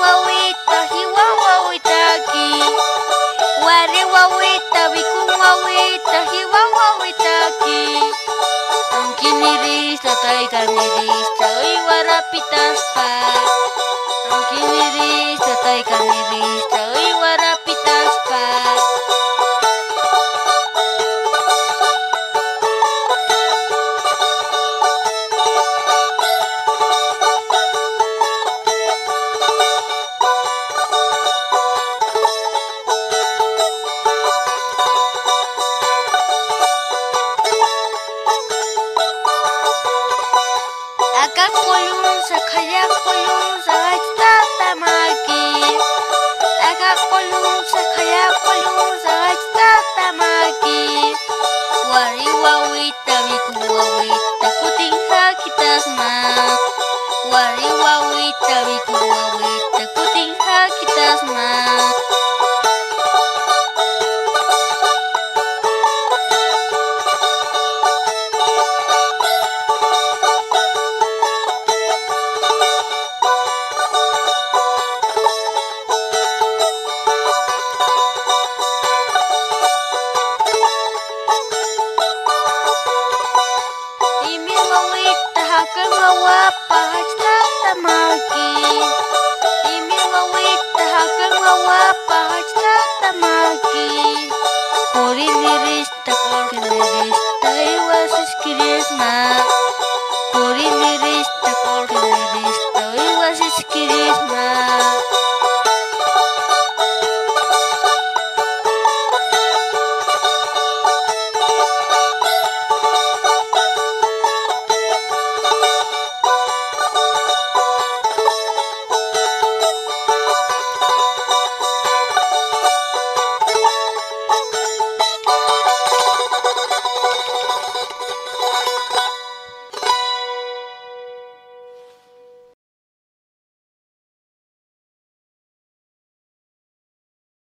wawita hiwa wawitaki wari wawita bikun wawita hiwa wawitaki Angkiniris tatay kaniris taoy warapitas pa Angkiniris tatay kaniris taoy warapitas pa Akakulung sakayakulung sakajtatamaki Akakulung sakayakulung sakajtatamaki Wari wawita biku wawita kuting hakitasma Wari wawita biku wawita kuting hakitasma Hakan wawapa hajtatamaki Imi wawita hakan wawapa hajtatamaki Kori nirista iwasis kirisma